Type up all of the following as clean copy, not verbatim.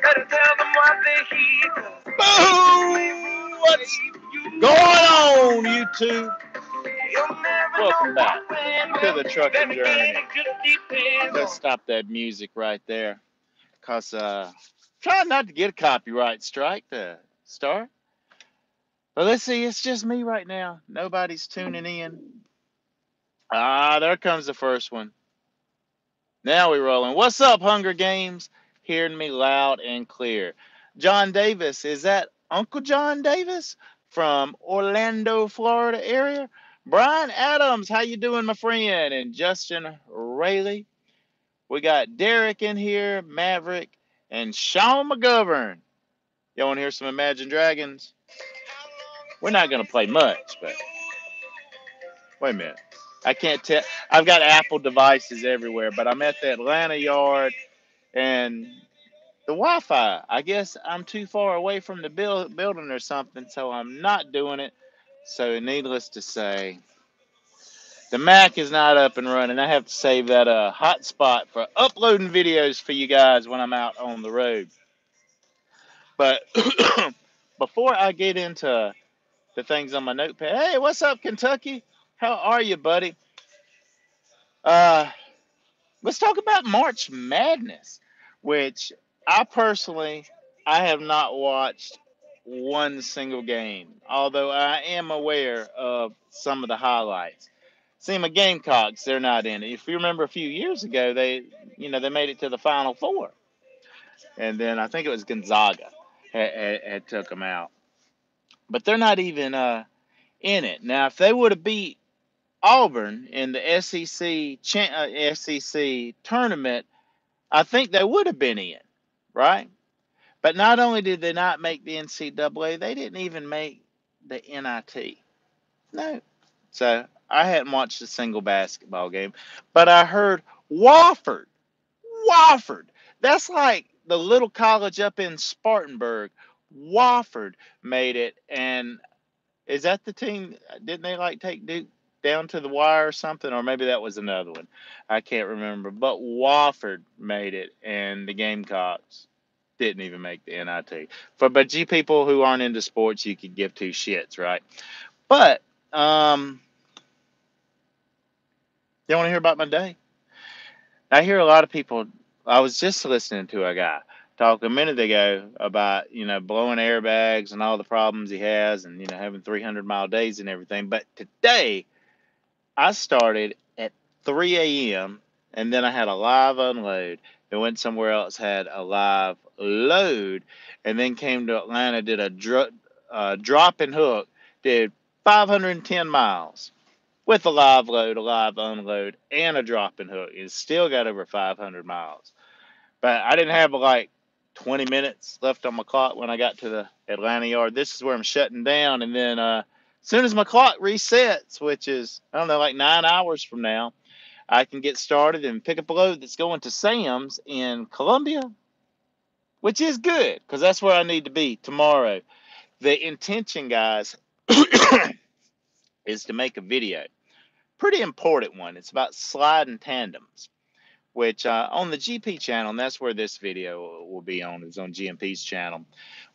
Better tell them what they hear. Boom! What's going on, YouTube? Welcome back to the Trucking Journey. Let's stop that music right there, cause trying not to get a copyright strike to start. But let's see, it's just me right now. Nobody's tuning in. There comes the first one. Now we're rolling. What's up, Hunger Games? Hearing me loud and clear. John Davis, is that Uncle John Davis from Orlando, Florida area? Brian Adams, how you doing, my friend? And Justin Rayleigh. We got Derek in here, Maverick, and Sean McGovern. Y'all want to hear some Imagine Dragons? We're not going to play much, but wait a minute. I can't tell. I've got Apple devices everywhere, but I'm at the Atlanta yard and the Wi-Fi. I guess I'm too far away from the building or something, so I'm not doing it. So needless to say, the Mac is not up and running. I have to save that hotspot for uploading videos for you guys when I'm out on the road. But before I get into the things on my notepad, hey, what's up, Kentucky? How are you, buddy? Uh, let's talk about March Madness, which I personally I have not watched one single game, although I am aware of some of the highlights. See, my Gamecocks, they're not in it. If you remember a few years ago, they made it to the Final Four, and then I think it was Gonzaga had took them out, but they're not even in it now. If they would have beat Auburn in the SEC tournament, I think they would have been in, right? But not only did they not make the NCAA, they didn't even make the NIT. No. So I hadn't watched a single basketball game, but I heard Wofford. Wofford. That's like the little college up in Spartanburg. Wofford made it, and is that the team? Didn't they like take Duke down to the wire or something? Or maybe that was another one. I can't remember. But Wofford made it, and the Gamecocks didn't even make the NIT. But you people who aren't into sports, you could give two shits, right? But you want to hear about my day? I hear a lot of people. I was just listening to a guy talk a minute ago about blowing airbags and all the problems he has, and having 300-mile days and everything. But today I started at 3 a.m. and then I had a live unload. Then went somewhere else, had a live load, and then came to Atlanta, did a drop and hook, did 510 miles with a live load, a live unload, and a drop and hook. It still got over 500 miles. But I didn't have like 20 minutes left on my clock when I got to the Atlanta yard. This is where I'm shutting down. And then as soon as my clock resets, which is, I don't know, like 9 hours from now, I can get started and pick up a load that's going to Sam's in Columbia, which is good because that's where I need to be tomorrow. The intention, guys, is to make a video. Pretty important one. It's about sliding tandems, which on the GP channel, and that's where this video will be on, is on GMP's channel.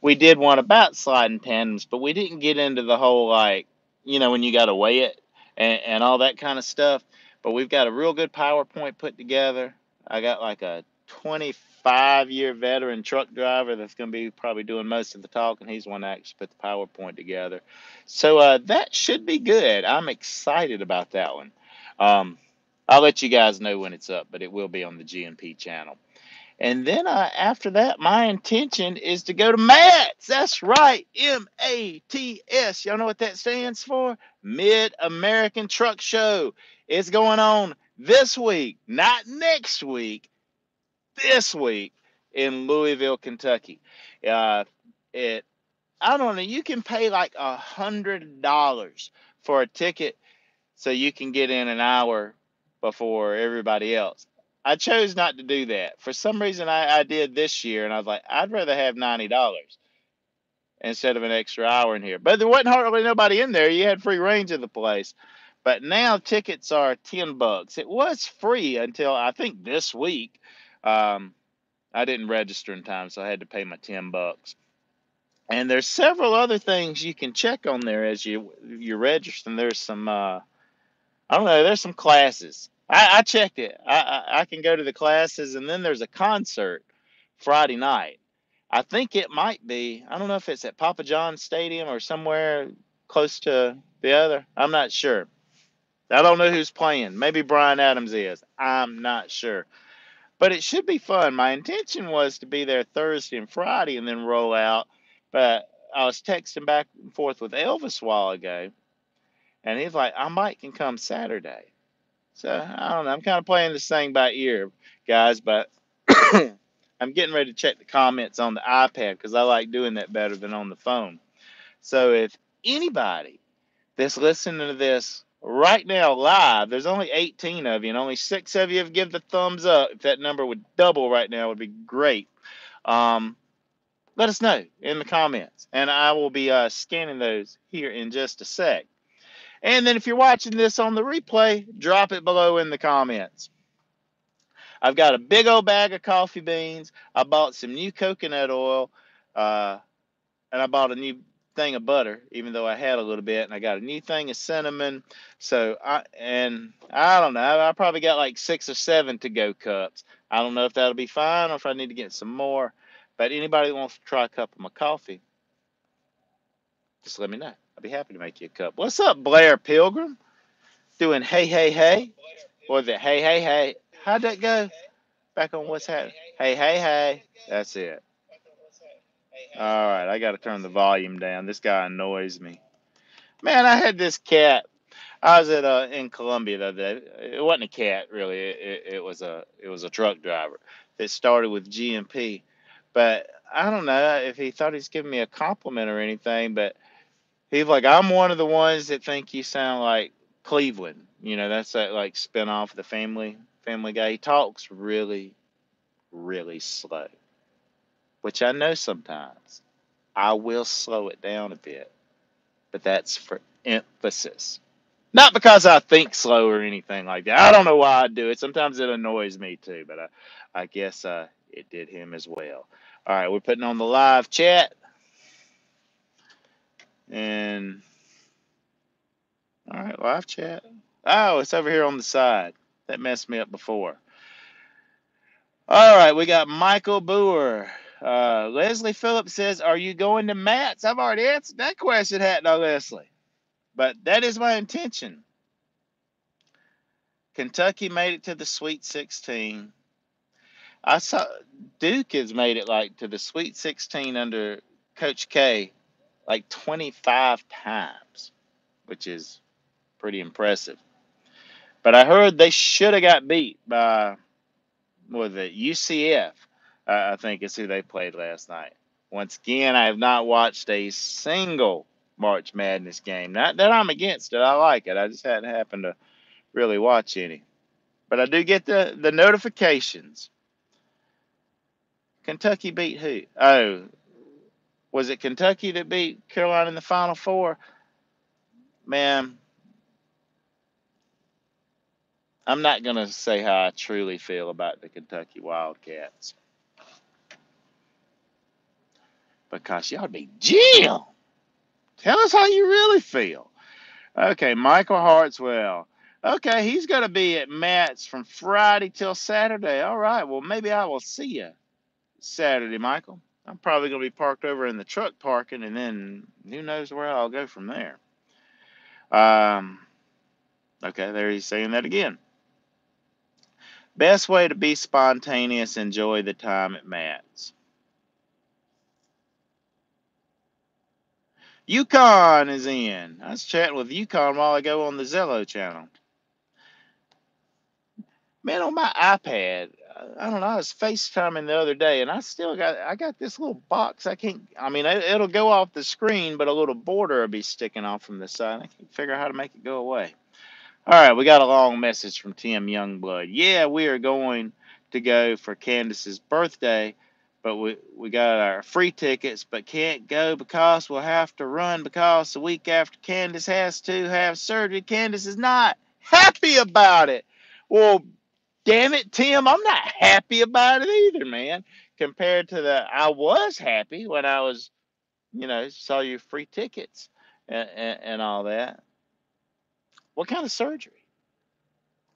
We did one about sliding tandems, but we didn't get into the whole, like, when you got to weigh it and all that kind of stuff. But we've got a real good PowerPoint put together. I got like a 25-year veteran truck driver that's going to be probably doing most of the talking. He's the one that actually put the PowerPoint together. So that should be good. I'm excited about that one. I'll let you guys know when it's up, but it will be on the GMP channel. And then after that, my intention is to go to MATS. That's right, MATS. Y'all know what that stands for? Mid-American Truck Show. It's going on this week, not next week, this week in Louisville, Kentucky. Uh, it I don't know. You can pay like $100 for a ticket so you can get in an hour before everybody else. I chose not to do that. For some reason, I did this year, and I was like, I'd rather have $90 instead of an extra hour in here. But there wasn't hardly nobody in there. You had free range of the place. But now tickets are $10. It was free until I think this week. Um, I didn't register in time, so I had to pay my $10. And there's several other things you can check on there as you're registering. There's some I don't know. There's some classes. I checked it. I can go to the classes, and then there's a concert Friday night. I think it might be. I don't know if it's at Papa John's Stadium or somewhere close to the other. I'm not sure. I don't know who's playing. Maybe Brian Adams is. I'm not sure. But it should be fun. My intention was to be there Thursday and Friday and then roll out. But I was texting back and forth with Elvis a while ago, and he's like, I might can come Saturday. So I don't know. I'm kind of playing this thing by ear, guys, but I'm getting ready to check the comments on the iPad because I like doing that better than on the phone. So if anybody that's listening to this right now live, there's only 18 of you, and only 6 of you have given the thumbs up. If that number would double right now, it would be great. Let us know in the comments, and I will be scanning those here in just a sec. And then if you're watching this on the replay, drop it below in the comments. I've got a big old bag of coffee beans. I bought some new coconut oil, uh, and I bought a new thing of butter, even though I had a little bit. And I got a new thing of cinnamon. So I don't know. I probably got like 6 or 7 to-go cups. I don't know if that'll be fine or if I need to get some more. But anybody that wants to try a cup of my coffee, just let me know. I'll be happy to make you a cup. What's up, Blair Pilgrim? Doing hey, hey, hey? Or is it hey, hey, hey? How'd that go? Back on what's happening. Hey, hey, hey. That's it. All right, I got to turn the volume down. This guy annoys me. Man, I had this cat. I was at in Columbia the other day. It wasn't a cat really. It was a truck driver that started with GMP. But I don't know if he thought he's giving me a compliment or anything. But he's like, I'm one of the ones that think you sound like Cleveland. You know, that's that like spinoff of the Family Guy. He talks really, really slow, which I know sometimes I will slow it down a bit, but that's for emphasis. Not because I think slow or anything like that. I don't know why I do it. Sometimes it annoys me too, but I guess it did him as well. All right, we're putting on the live chat, and all right, live chat. Oh, it's over here on the side. That messed me up before. All right, we got Michael Boer. Leslie Phillips says, "Are you going to Matt's?" I've already answered that question, hadn't I, Leslie? But that is my intention. Kentucky made it to the Sweet 16. I saw Duke has made it like to the Sweet 16 under Coach K like 25 times, which is pretty impressive. But I heard they should have got beat by what was it, UCF, I think is who they played last night. Once again, I have not watched a single March Madness game. Not that I'm against it. I like it. I just hadn't happened to really watch any. But I do get the notifications. Kentucky beat who? Oh, was it Kentucky that beat Carolina in the Final Four? Man, I'm not going to say how I truly feel about the Kentucky Wildcats. Because y'all be Jill. Tell us how you really feel. Okay, Michael Hartswell. Okay, he's going to be at Matt's from Friday till Saturday. All right, well, maybe I will see you Saturday, Michael. I'm probably going to be parked over in the truck parking, and then who knows where I'll go from there. Okay, there he's saying that again. Best way to be spontaneous, enjoy the time at Matt's. Yukon is in. I was chatting with Yukon while ago on the Zello channel. Man, on my iPad, I don't know, I was FaceTiming the other day, and I got this little box. It'll go off the screen, but a little border will be sticking off from the side. I can't figure out how to make it go away. All right, we got a long message from Tim Youngblood. Yeah, we are going to go for Candace's birthday, but we got our free tickets, but can't go because we'll have to run because the week after Candace has to have surgery, Candace is not happy about it. Well, damn it, Tim, I'm not happy about it either, man. compared to I was happy when I was, saw your free tickets and all that. What kind of surgery?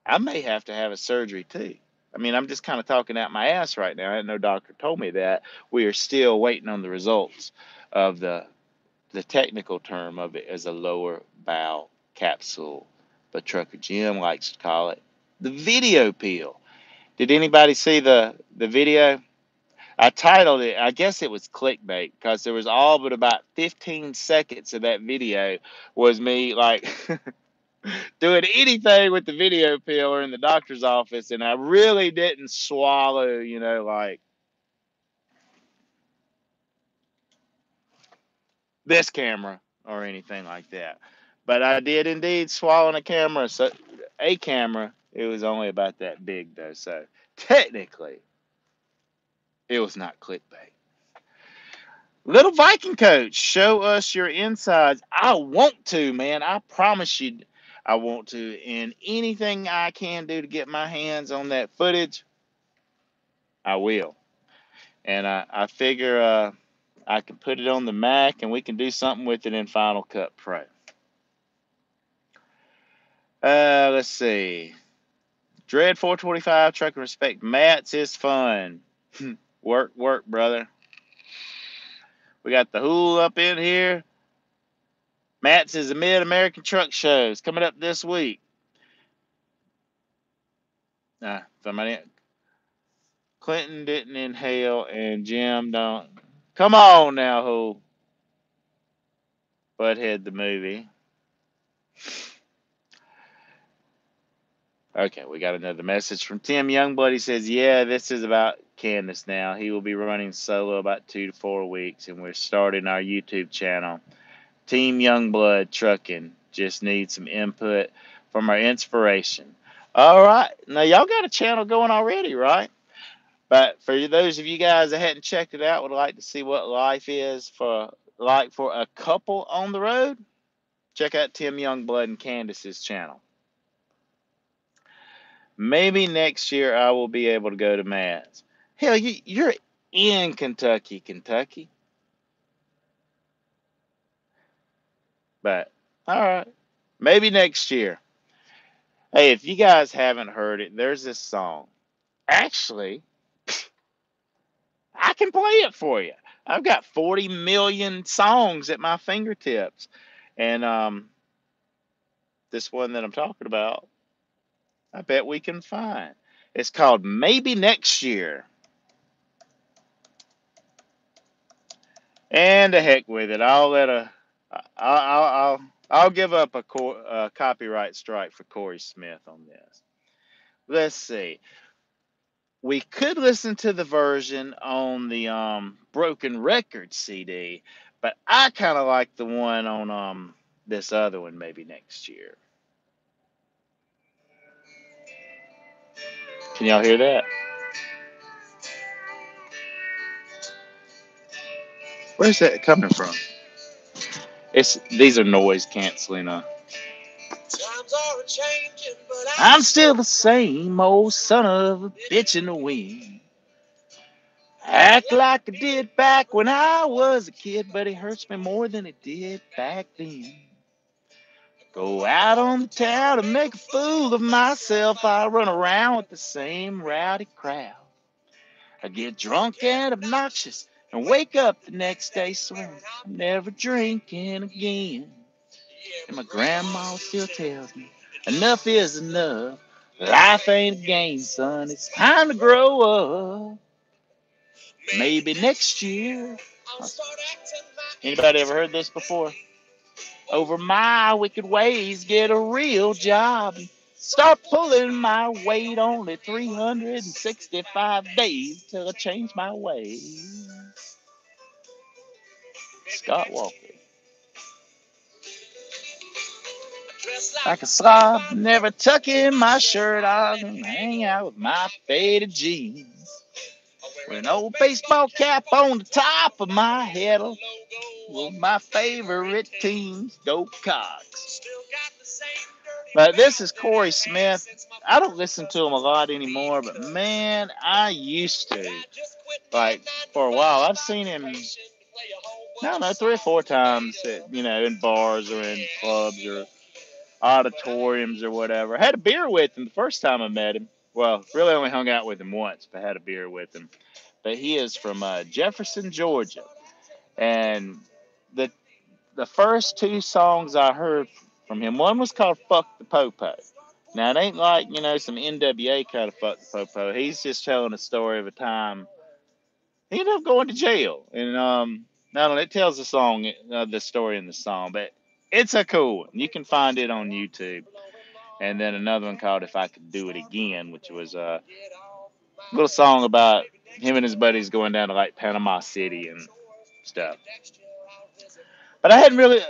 I may have to have a surgery too. I mean, I'm just kind of talking out my ass right now. I had no doctor told me that. We are still waiting on the results of the technical term of it as a lower bowel capsule, but Trucker Jim likes to call it the video pill. Did anybody see the video? I titled it, I guess it was clickbait, because there was all but about 15 seconds of that video was me like doing anything with the video pill or in the doctor's office, and I really didn't swallow, like this camera or anything like that. But I did indeed swallow a camera. So a camera, it was only about that big though. So technically, it was not clickbait. Little Viking coach, show us your insides. I want to, man. I promise you, I want to. And anything I can do to get my hands on that footage, I will. And I figure I can put it on the Mac and we can do something with it in Final Cut Pro. Let's see. Dread 425, Truck and Respect. Matt's is fun. Work, brother. We got the Hool up in here. Matt's is the Mid-American Truck Shows coming up this week. Somebody. Clinton didn't inhale and Jim don't. Come on now, Hool. Butthead the movie. Okay, we got another message from Tim Youngblood. He says, yeah, this is about Candace now. He will be running solo about 2 to 4 weeks, and we're starting our YouTube channel. Team Youngblood Trucking. Just need some input from our inspiration. All right. Now, y'all got a channel going already, right? But for those of you guys that hadn't checked it out, would like to see what life is for a couple on the road, check out Tim Youngblood and Candace's channel. Maybe next year I will be able to go to Matt's. Hell, you're in Kentucky. But, all right. Maybe next year. Hey, if you guys haven't heard it, there's this song. Actually, I can play it for you. I've got 40 million songs at my fingertips. And this one that I'm talking about, I bet we can find. It's called Maybe Next Year. And the heck with it. I'll give up a copyright strike for Corey Smith on this. Let's see. We could listen to the version on the Broken Records CD, but I kind of like the one on this other one maybe next year. Can y'all hear that? Where's that coming from? These are noise canceling. I'm still the same old son of a bitch in the wind. Act like I did back when I was a kid, but it hurts me more than it did back then. Go out on the town and make a fool of myself. I run around with the same rowdy crowd. I get drunk and obnoxious and wake up the next day swearing I'm never drinking again. And my grandma still tells me enough is enough. Life ain't a game, son. It's time to grow up. Maybe next year. Anybody ever heard this before? Over my wicked ways, get a real job. Start pulling my weight only 365 days till I change my ways. Scott Walker. Like a slob, never tuck in my shirt. I'll hang out with my faded jeans. With an old baseball cap on the top of my head. With my favorite teams, Go Cox. But this is Corey Smith. I don't listen to him a lot anymore, but man, I used to. like for a while. I've seen him, I don't know, 3 or 4 times at, in bars or in clubs or auditoriums or whatever. I had a beer with him the first time I met him. Well, really only hung out with him once, but had a beer with him. But he is from Jefferson, Georgia, and the the first 2 songs I heard from him, one was called "Fuck the Popo." Now it ain't like some NWA kind of "Fuck the Popo." He's just telling a story of a time he ended up going to jail, and not only it tells the story in the song, but it's a cool one. You can find it on YouTube. And then another one called "If I Could Do It Again," which was a little song about him and his buddies going down to like Panama City and stuff. But I hadn't really.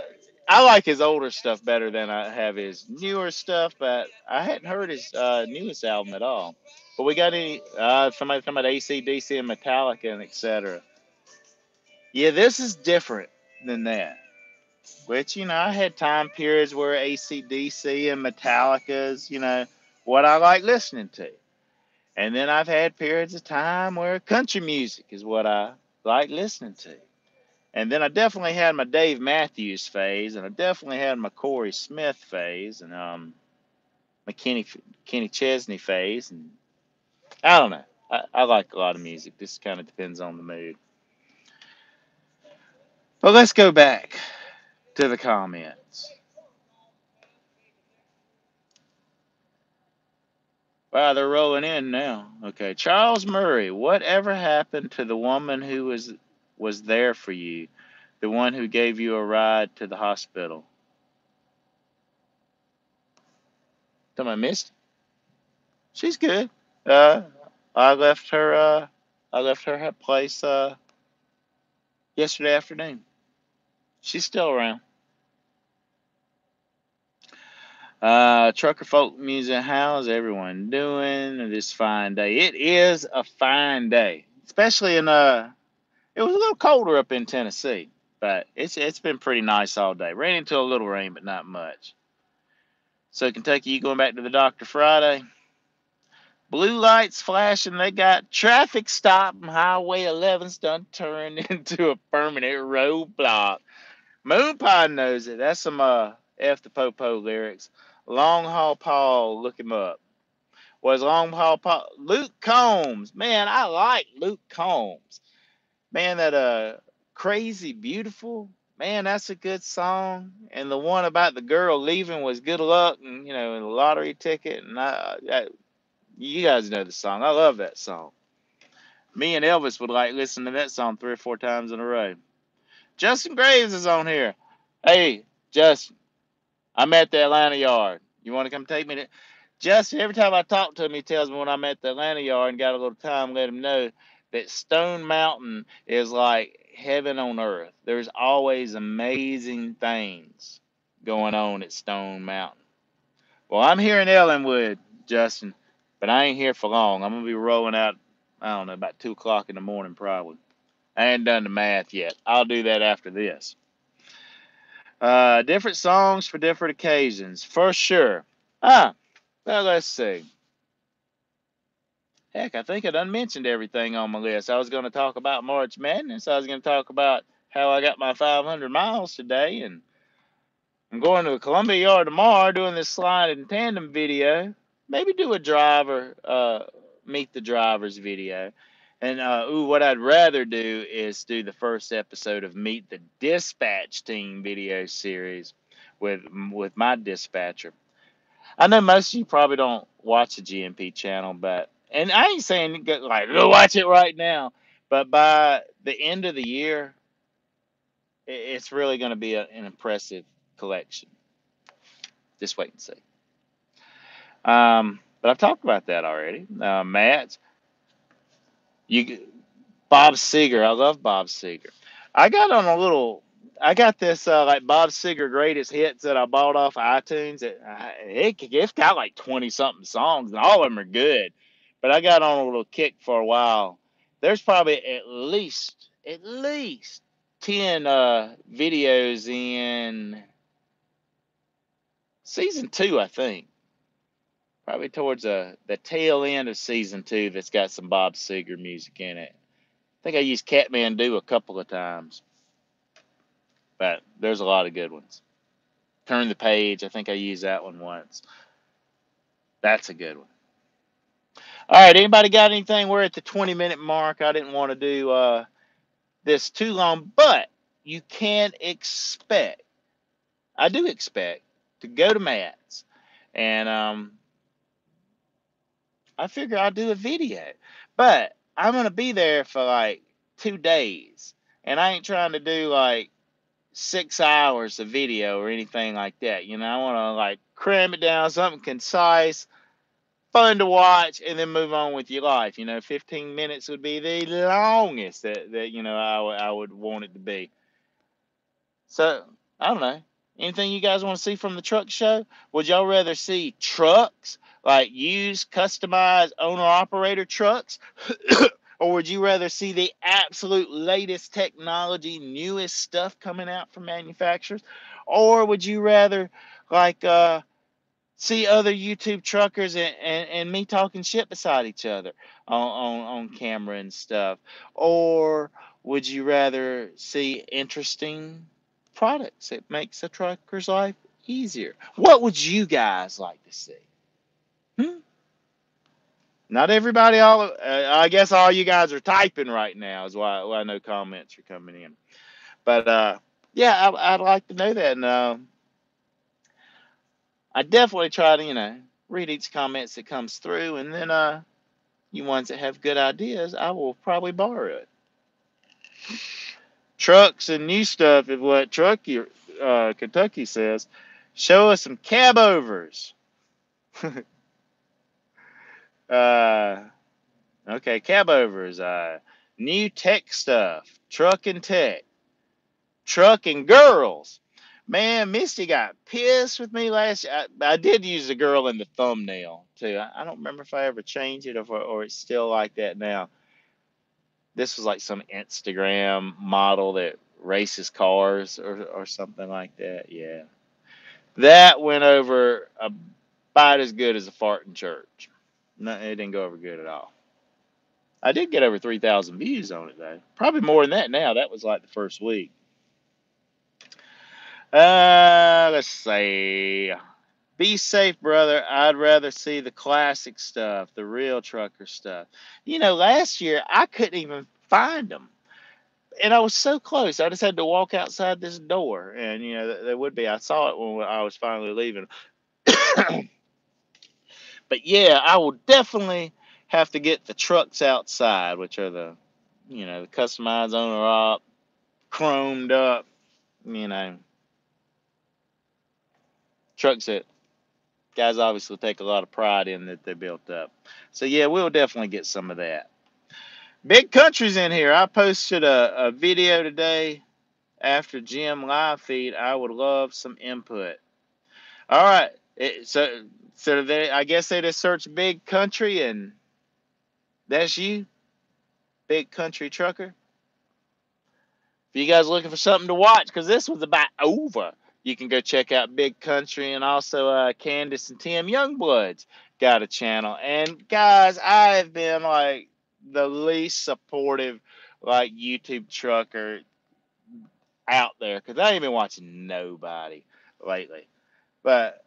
I like his older stuff better than I have his newer stuff, but I hadn't heard his newest album at all. But we got any somebody talking about AC/DC and Metallica and etc. Yeah, this is different than that. Which I had time periods where AC/DC and Metallica's what I like listening to. And then I've had periods of time where country music is what I like listening to. And then I definitely had my Dave Matthews phase, and I definitely had my Corey Smith phase, and my Kenny Chesney phase, and I don't know. I like a lot of music. This kind of depends on the mood. But let's go back to the comments. Wow, they're rolling in now. Okay, Charles Murray. Whatever happened to the woman who was there for you, the one who gave you a ride to the hospital? Tell I missed. She's good. Uh, I left her. I left her place yesterday afternoon. She's still around. Trucker folk music. How's everyone doing this fine day? It is a fine day, especially in It was a little colder up in Tennessee, but it's been pretty nice all day. Ran into a little rain, but not much. So Kentucky, you going back to the doctor Friday? Blue lights flashing. They got traffic stop. Highway 11's done turned into a permanent roadblock. Moon Pie knows it. That's some F the Popo lyrics. Long Haul Paul, look him up. Was Long Haul Paul Luke Combs? Man, I like Luke Combs. Man, that Crazy Beautiful. Man, that's a good song. And the one about the girl leaving was Good Luck, and and the lottery ticket. And you guys know the song. I love that song. Me and Elvis would like listen to that song 3 or 4 times in a row. Justin Graves is on here. Hey, Justin, I'm at the Atlanta Yard. You want to come take me to? Justin, every time I talk to him, he tells me when I'm at the Atlanta Yard and got a little time, let him know that Stone Mountain is like heaven on earth. There's always amazing things going on at Stone Mountain. Well, I'm here in Ellenwood, Justin, but I ain't here for long. I'm going to be rolling out, I don't know, about 2 o'clock in the morning probably. I ain't done the math yet. I'll do that after this. Different songs for different occasions, for sure. Well, let's see. Heck, I think I done mentioned everything on my list. I was going to talk about March Madness. I was going to talk about how I got my 500 miles today, and I'm going to the Columbia Yard tomorrow doing this slide and tandem video. Maybe do a driver, meet the drivers video. And what I'd rather do is do the first episode of Meet the Dispatch Team video series with my dispatcher. I know most of you probably don't watch the GMP channel, and I ain't saying go watch it right now, but by the end of the year, it's really going to be an impressive collection. Just wait and see. But I've talked about that already. Matt, you, Bob Seger. I love Bob Seger. I got on a little. I got this like Bob Seger greatest hits that I bought off iTunes. It's got like 20 something songs, and all of them are good. But I got on a little kick for a while. There's probably at least 10 videos in season 2, I think. Probably towards the tail end of season 2 that's got some Bob Seger music in it. think I used Kathmandu a couple of times, but there's a lot of good ones. Turn the Page, I think I used that one once. That's a good one. All right, anybody got anything? We're at the 20-minute mark. I didn't want to do this too long, but you can expect, I do expect, to go to Matt's, and I figure I'll do a video, but I'm gonna be there for like 2 days, and I ain't trying to do like 6 hours of video or anything like that. I want to like cram it down, something concise, fun to watch, and then move on with your life. 15 minutes would be the longest that I would want it to be. So I don't know. Anything you guys want to see from the truck show? Would y'all rather see trucks, like used, customized owner operator trucks? Or would you rather see the absolute latest technology, newest stuff coming out from manufacturers? Or would you rather like see other YouTube truckers and me talking shit beside each other on camera and stuff? Or would you rather see interesting products that makes a trucker's life easier? What would you guys like to see? Not everybody, I guess all you guys are typing right now is why no comments are coming in. But yeah, I'd like to know that. And I definitely try to, read each comments that comes through. And then you ones that have good ideas, I will probably borrow it. Trucks and new stuff is what Kentucky says. Show us some cab overs. Okay, cab overs. New tech stuff. Truck and tech. Truck and girls. Man, Misty got pissed with me last year. I did use the girl in the thumbnail too. I don't remember if I ever changed it or it's still like that now. This was like some Instagram model that races cars or something like that. Yeah. That went over about as good as a fart in church. No, it didn't go over good at all. I did get over 3,000 views on it though. Probably more than that now. That was like the first week. Let's see. Be safe, brother. I'd rather see the classic stuff, the real trucker stuff. Last year I couldn't even find them. And I was so close. I just had to walk outside this door. And, there would be. I saw it when I was finally leaving. But yeah, I will definitely have to get the trucks outside, which are the customized owner op, chromed up, trucks that guys obviously take a lot of pride in that they built up. So yeah, we'll definitely get some of that. Big Country's in here. I posted a video today after Jim live feed. I would love some input. All right. So I guess they just search Big Country and that's you, Big Country Trucker. If you guys are looking for something to watch, because this was about over, you can go check out Big Country, and also Candace and Tim Youngbloods got a channel. And guys, I've been like the least supportive like YouTube trucker out there because I ain't been watching nobody lately. But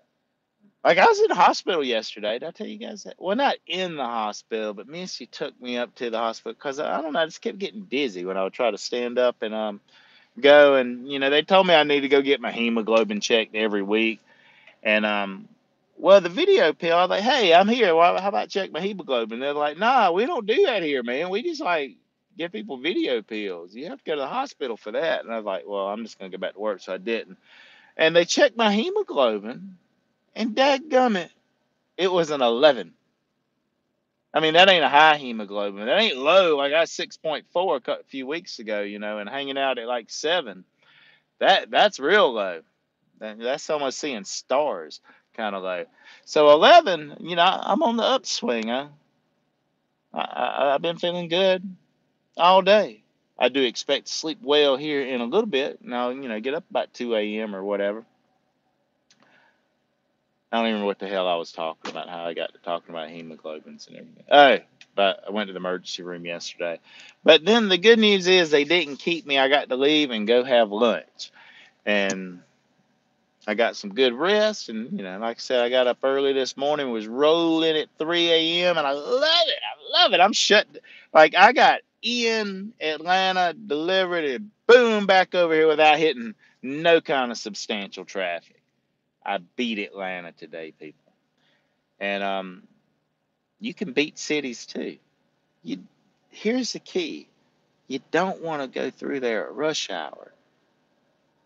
like I was in the hospital yesterday. Did I tell you guys that? Well, not in the hospital, but Missy took me up to the hospital because I don't know, I just kept getting dizzy when I would try to stand up and go. And they told me I need to go get my hemoglobin checked every week. And well, the video pill, I was like, hey, I'm here. Well, how about check my hemoglobin? They're like, nah, we don't do that here, man. We just like give people video pills. You have to go to the hospital for that. And I was like, well, I'm just gonna go back to work, so I didn't. And they checked my hemoglobin, and dadgummit, it was an 11. I mean, that ain't a high hemoglobin. That ain't low. I got 6.4 a few weeks ago, and hanging out at like 7. That's real low. That's almost seeing stars kind of low. So 11, I'm on the upswing. I've been feeling good all day. I do expect to sleep well here in a little bit. Now, get up about 2 a.m. or whatever. I don't even know what the hell I was talking about, how I got to talking about hemoglobins and everything. Oh, but I went to the emergency room yesterday. But then the good news is they didn't keep me. I got to leave and go have lunch. And I got some good rest, and like I said, I got up early this morning, was rolling at 3 a.m. and I love it. I love it. I'm shut. Like I got in Atlanta, delivered, and boom, back over here without hitting no kind of substantial traffic. I beat Atlanta today, people, and you can beat cities too. You Here's the key: you don't want to go through there at rush hour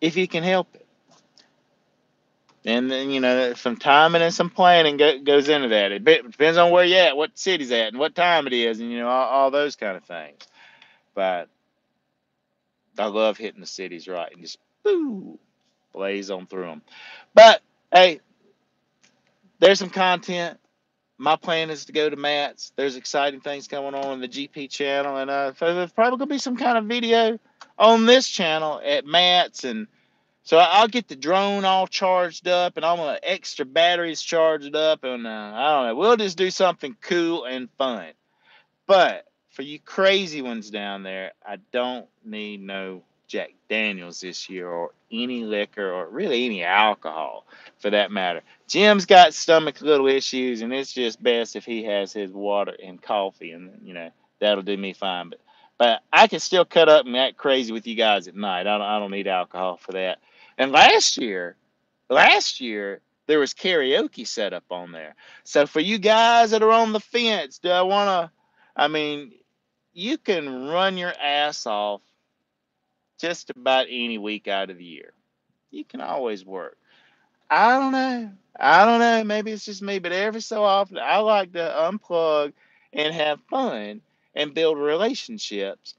if you can help it. And then, some timing and some planning goes into that. It depends on where you're at, what city's at, and what time it is, and, all those kind of things. But I love hitting the cities right and just, boo, blaze on through them. But, hey, there's some content. My plan is to go to Matt's. There's exciting things going on the GP channel, and so there's probably going to be some kind of video on this channel at Matt's, and so I'll get the drone all charged up and all my extra batteries charged up, and I don't know. We'll just do something cool and fun. But for you crazy ones down there, I don't need no Jack Daniels this year or any liquor or really any alcohol for that matter. Jim's got stomach little issues, and it's just best if he has his water and coffee, and that'll do me fine. But I can still cut up and act crazy with you guys at night. I don't need alcohol for that. And last year there was karaoke set up on there. So for you guys that are on the fence, do I want to? I mean, you can run your ass off just about any week out of the year. You can always work. I don't know. I don't know. Maybe it's just me, but every so often I like to unplug and have fun and build relationships.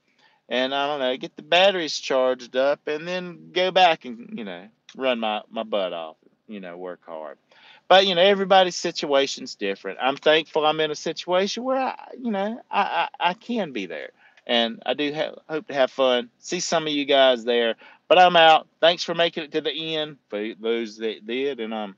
And I don't know, get the batteries charged up and then go back and, run my butt off, work hard. But, everybody's situation's different. I'm thankful I'm in a situation where I can be there. And I do hope to have fun, see some of you guys there. But I'm out. Thanks for making it to the end for those that did. And